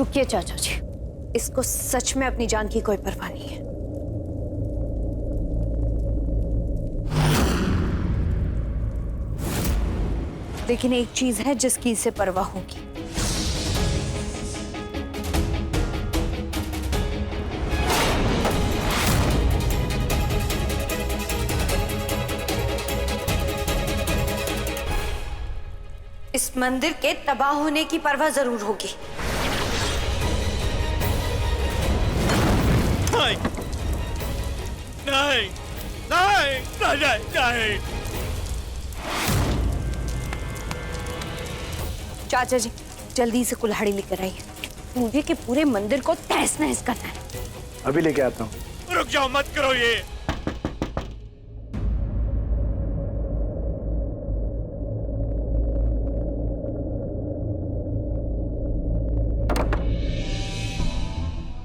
रुकिए चाचा जी, इसको सच में अपनी जान की कोई परवाह नहीं है। लेकिन एक चीज है जिसकी इसे परवाह होगी। इस मंदिर के तबाह होने की परवाह जरूर होगी। नहीं, नहीं, नहीं, नहीं, नहीं। चाचा जी जल्दी से कुल्हाड़ी लेकर आइए, पूरे के पूरे मंदिर को तहस नहस करना है। अभी लेके आता हूँ। रुक जाओ, मत करो ये।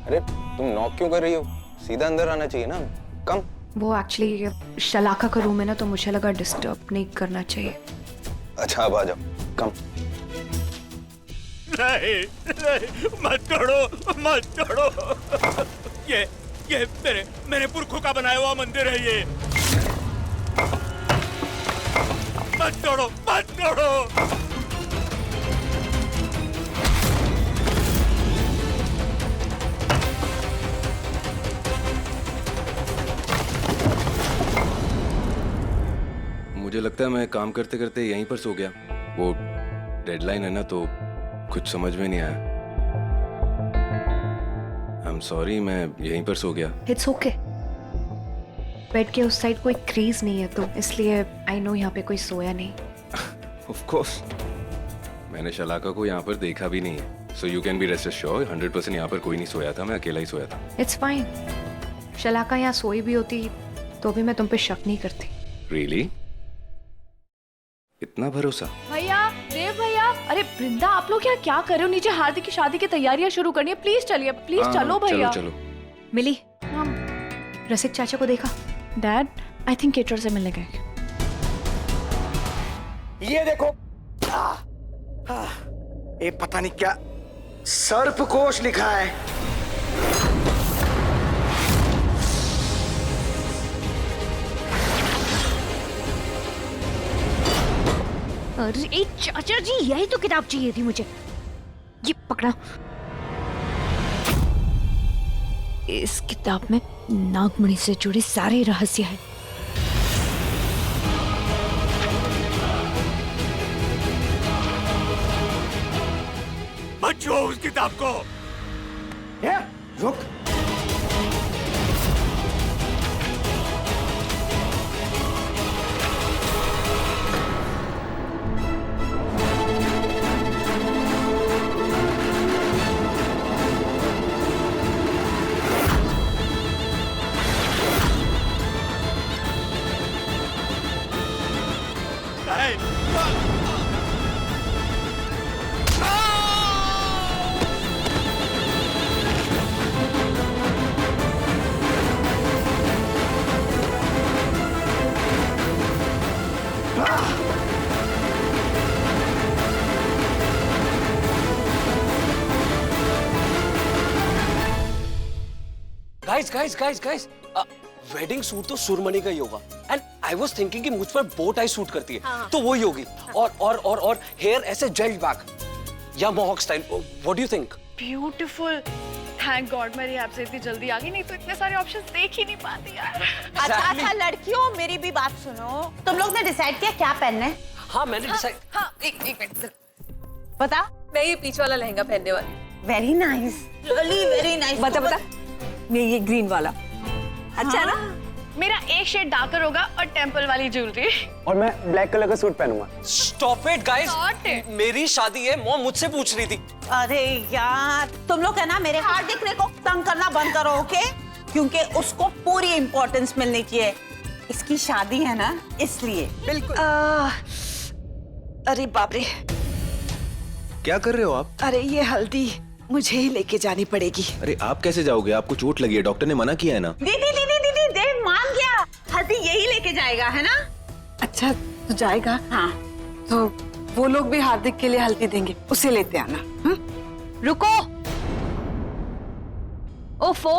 अरे तुम नॉक क्यों कर रही हो? सीधा अंदर आना चाहिए ना। कम। वो एक्चुअली शलाका का रूम है ना, तो मुझे लगा डिस्टर्ब नहीं करना चाहिए। अच्छा अब आ जाओ। कम। नहीं, नहीं, मत तोड़ो, मत तोड़ो। ये मेरे पुरखों का बनाया हुआ मंदिर है ये। मत तोड़ो, मत तोड़ो। मुझे लगता है मैं काम करते करते यहीं पर सो गया। वो डेडलाइन है ना, तो कुछ समझ में नहीं आया। आई एम सॉरी, मैं यहीं पर सो गया। It's okay. बेड के उस साइड कोई क्रीज नहीं है, तो इसलिए आई नो यहाँ पे कोई सोया नहीं। ऑफ कोर्स मैंने शलाका को यहाँ पर देखा भी नहीं है, so you can be rest assured 100% यहाँ पर कोई नहीं सोया था, मैं अकेला ही सोया था। It's fine. शलाका यहाँ सोई भी होती तो भी मैं तुम पे शक नहीं करती। रियली? इतना भरोसा? भैया, देव भैया, अरे वृंदा, आप लोग यहाँ क्या कर रहे हो? नीचे हार्दिक की शादी की तैयारियां शुरू करनी है, प्लीज चलिए, प्लीज चलो भैया। चलो। मिली? रसिक चाचा को देखा? डैड, आई थिंक केटर से मिलने गए। ये देखो, ये पता नहीं क्या सर्पकोश लिखा है। अरे चाचा जी, यही तो किताब चाहिए थी मुझे। ये पकड़ा। इस किताब में नागमणि से जुड़े सारे रहस्य हैं। मत छुओ उस किताब को। रुक। गाइस, वेडिंग सूट तो सुरमणि का ही होगा। एंड आई वाज थिंकिंग कि मुझ पर बो टाई सूट करती है, तो वही होगी। और हेयर ऐसे जेल्ड बैक या mohawk style. What do you think? Beautiful, thank God मेरी आपसे इतनी जल्दी आ गई, नहीं तो इतने सारे ऑप्शंस देख ही नहीं पाती यार। अच्छा लड़कियों, मेरी भी बात सुनो। तुम लोग ने डिसाइड किया क्या पहनना है? हाँ मैंने डिसाइड। हाँ, एक मिनट बता। मैं ये पीच वाला लहंगा पहनने वाली। Very nice, really very nice. बता मैं ये ग्रीन वाला अच्छा है ना? मेरा एक शेड डार्कर होगा और टेंपल वाली ज्वेलरी। और मैं ब्लैक कलर का सूट पहनूंगा। स्टॉप इट गाइस, मेरी शादी है। मॉम मुझसे पूछ रही थी। अरे यार, तुम लोग है ना मेरे हार्दिक को तंग करना बंद करो, ओके? क्योंकि उसको पूरी इंपॉर्टेंस मिलनी चाहिए। इसकी शादी है ना, इसलिए। बिल्कुल। अरे बाप रे, क्या कर रहे हो आप? अरे ये हल्दी मुझे ही लेके जानी पड़ेगी। अरे आप कैसे जाओगे? आपको चोट लगी है, डॉक्टर ने मना किया है ना। दीदी देव मान गया, हल्दी यही लेके जाएगा, है ना? अच्छा तो जाएगा। हाँ, तो वो लोग भी हार्दिक के लिए हल्दी देंगे, उसे लेते आना। रुको, ओफो,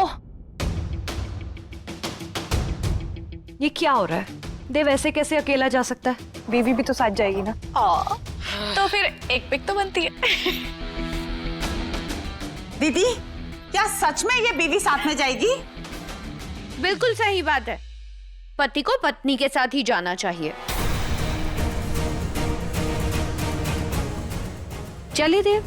ये क्या हो रहा है? देव ऐसे कैसे अकेला जा सकता है? बीवी भी तो साथ जाएगी ना। तो फिर एक पिक तो बनती है। दीदी, क्या सच में ये बीवी साथ में जाएगी? बिल्कुल सही बात है, पति को पत्नी के साथ ही जाना चाहिए। चलिए देव।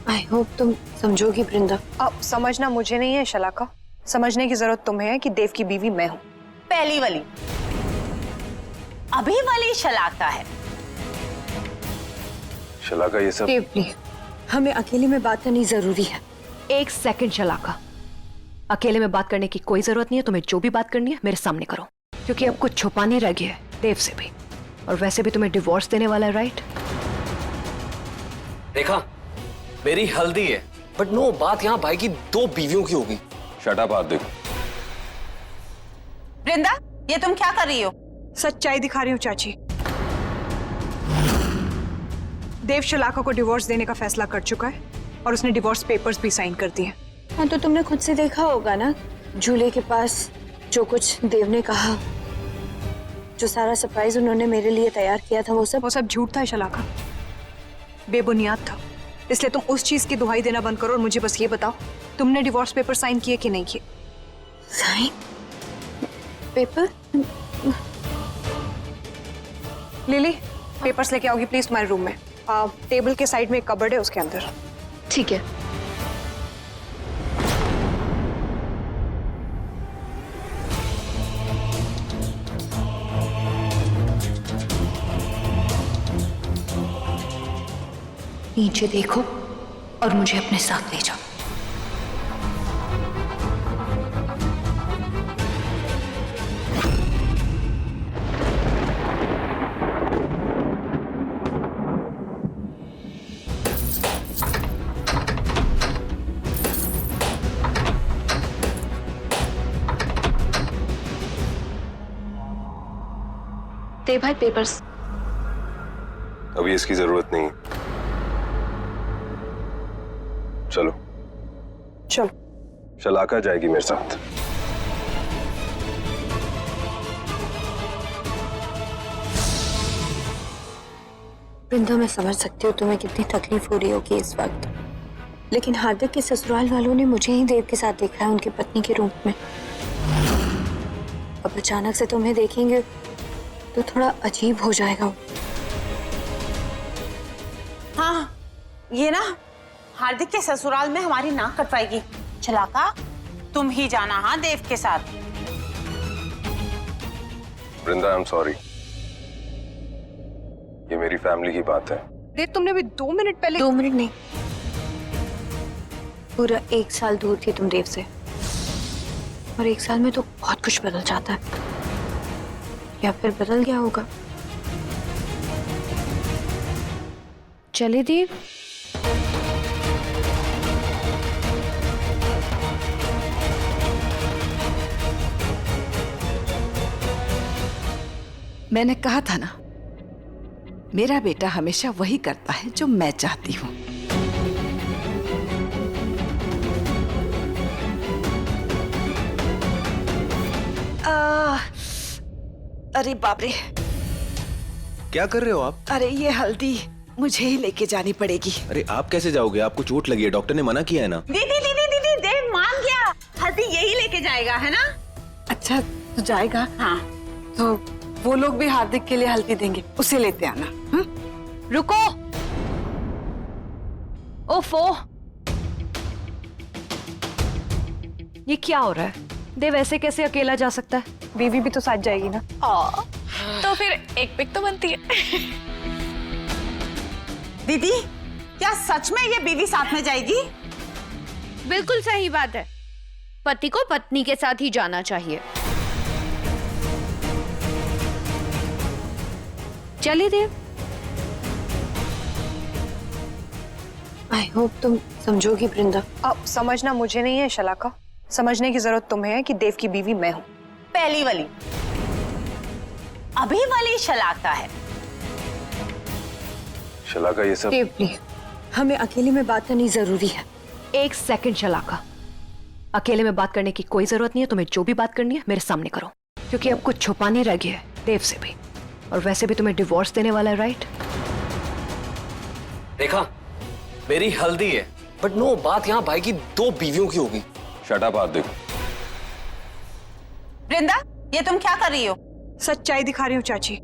आई होप तुम समझोगी वृंदा। अब समझना मुझे नहीं है शलाका, समझने की जरूरत तुम्हें है कि देव की बीवी मैं हूं। पहली वाली, अभी वाली शलाका है। शलाका ये सब देव प्लीज, हमें अकेले में बात करनी जरूरी है। एक सेकंड शलाका, अकेले में बात करने की कोई जरूरत नहीं है। तुम्हें जो भी बात करनी है मेरे सामने करो, क्योंकि अब कुछ छुपाने रह गया है देव से भी, और वैसे भी तुम्हें डिवोर्स देने वाला है, राइट? देखा, मेरी हल्दी है, बट नो, बात यहाँ भाई की 2 बीवियों की होगी। शट अप हार्दिक। वृंदा, ये तुम क्या कर रही हो? सच्चाई दिखा रही हूँ चाची। देव शलाका को डिवोर्स देने का फैसला कर चुका है और उसने डिवोर्स पेपर्स भी साइन कर दिए। हाँ, तो तुमने खुद से देखा होगा ना, झूले के पास जो कुछ देव ने कहा, जो सारा सरप्राइज उन्होंने मेरे लिए तैयार किया था, वो सब झूठ था शलाका, बेबुनियाद था। इसलिए तुम उस चीज की दुहाई देना बंद करो और मुझे बस ये बताओ, तुमने डिवोर्स पेपर साइन किए कि नहीं किए? Sign paper? लिली, पेपर्स लेके आओगी प्लीज तुम्हारे रूम में। टेबल के साइड में एक कबर्ड है, उसके अंदर। ठीक है। नीचे देखो और मुझे अपने साथ ले जाओ। दे भाई पेपर्स। अभी इसकी जरूरत नहीं। चलो चलो। शलाका जाएगी मेरे साथ। वृंदा, मैं समझ सकती हूँ तुम्हें कितनी तकलीफ हो रही होगी इस वक्त, लेकिन हार्दिक के ससुराल वालों ने मुझे ही देव के साथ देखा है, उनकी पत्नी के रूप में। अब अचानक से तुम्हें देखेंगे तो थोड़ा अजीब हो जाएगा। हाँ, ये ना हार्दिक के ससुराल में हमारी नाक कटवाएगी। शलाका, तुम ही जाना हाँ देव के साथ। वृंदा, आई एम सॉरी, ये मेरी फैमिली की बात है। देव, तुमने भी 2 मिनट पहले। 2 मिनट नहीं, पूरा 1 साल दूर थी तुम देव से, और 1 साल में तो बहुत कुछ बदल जाता है, या फिर बदल गया होगा। चले देव। मैंने कहा था ना, मेरा बेटा हमेशा वही करता है जो मैं चाहती हूँ। अरे बाप रे, क्या कर रहे हो आप? अरे ये हल्दी मुझे ही लेके जानी पड़ेगी। अरे आप कैसे जाओगे? आपको चोट लगी है, डॉक्टर ने मना किया है ना। दीदी दीदी दीदी, देव मान गया, हल्दी यही लेके जाएगा, है ना? अच्छा, तो जाएगा। हाँ, तो वो लोग भी हार्दिक के लिए हल्दी देंगे, उसे लेते आना। रुको, ओफो, ये क्या हो रहा है? देव ऐसे कैसे अकेला जा सकता है? बीवी भी तो साथ जाएगी ना। तो फिर एक पिक तो बनती है। दीदी, क्या सच में ये बीवी साथ में जाएगी? बिल्कुल सही बात है, पति को पत्नी के साथ ही जाना चाहिए। चलिए देव। आई होप तुम समझोगी वृंदा। अब समझना मुझे नहीं है शलाका, समझने की जरूरत तुम्हें है कि देव की बीवी मैं हूं। पहली वाली, अभी वाली शलाका है। शलाका, ये सब देव प्लीज, हमें अकेले में बात करनी जरूरी है। 1 सेकंड शलाका, अकेले में बात करने की कोई जरूरत नहीं है। तुम्हें जो भी बात करनी है मेरे सामने करो, क्योंकि अब कुछ छुपा नहीं रह गया है देव से भी। और वैसे भी तुम्हें डिवोर्स देने वाला है, राइट? देखा, मेरी हल्दी है, बट नो, बात यहाँ भाई की 2 बीवियों की होगी। शट अप हार्दिक। वृंदा, ये तुम क्या कर रही हो? सच्चाई दिखा रही हूँ चाची।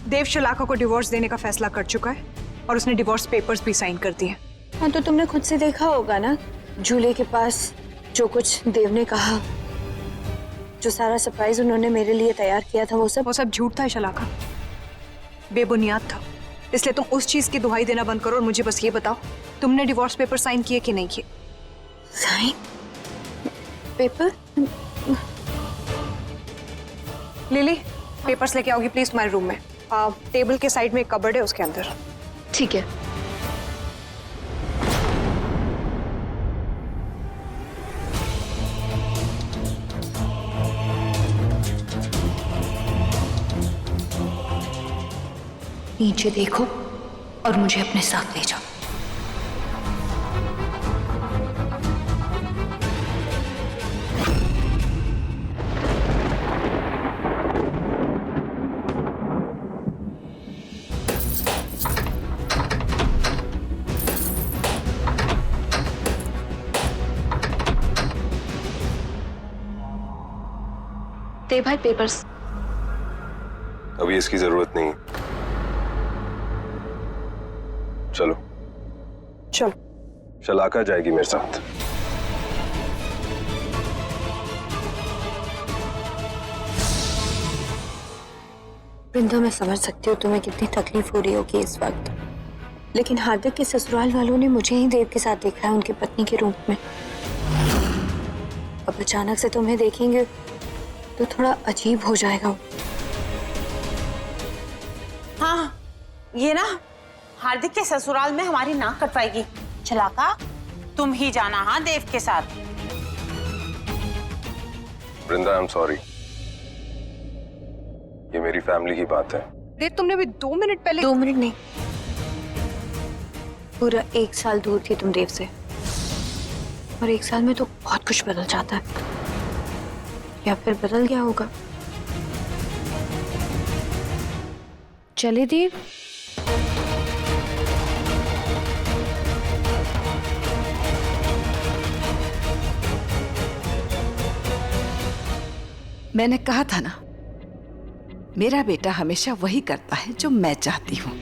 देव शलाका को डिवोर्स देने का फैसला कर चुका है और उसने डिवोर्स पेपर्स भी साइन कर दिए। हाँ, तो तुमने खुद से देखा होगा ना, झूले के पास जो कुछ देव ने कहा, जो सारा सरप्राइज उन्होंने मेरे लिए तैयार किया था, वो सब झूठ था शलाका, बेबुनियाद था। इसलिए तुम उस चीज की दुहाई देना बंद करो और मुझे बस ये बताओ, तुमने डिवोर्स पेपर साइन किए कि नहीं किए? Sign paper? लिली, पेपर्स लेके आओगी प्लीज तुम्हारे रूम में। टेबल के साइड में एक कबर्ड है, उसके अंदर। ठीक है। नीचे देखो और मुझे अपने साथ ले जाओ। दे भाई पेपर्स। अभी इसकी जरूरत नहीं है। चलो चलो। शलाका जाएगी मेरे साथ। वृंदा, मैं समझ सकती हूँ तुम्हें कितनी तकलीफ हो रही होगी इस वक्त, लेकिन हार्दिक के ससुराल वालों ने मुझे ही देव के साथ देखा है, उनकी पत्नी के रूप में। अब अचानक से तुम्हें देखेंगे तो थोड़ा अजीब हो जाएगा। हाँ, ये ना हार्दिक के ससुराल में हमारी नाक कटवाएगी। शलाका, तुम ही जाना हाँ देव के साथ। वृंदा, आई एम सॉरी, ये मेरी फैमिली की बात है। देव, तुमने भी 2 मिनट पहले। 2 मिनट नहीं, पूरा 1 साल दूर थी तुम देव से, और 1 साल में तो बहुत कुछ बदल जाता है, या फिर बदल गया होगा। चले देव। मैंने कहा था ना, मेरा बेटा हमेशा वही करता है जो मैं चाहती हूँ।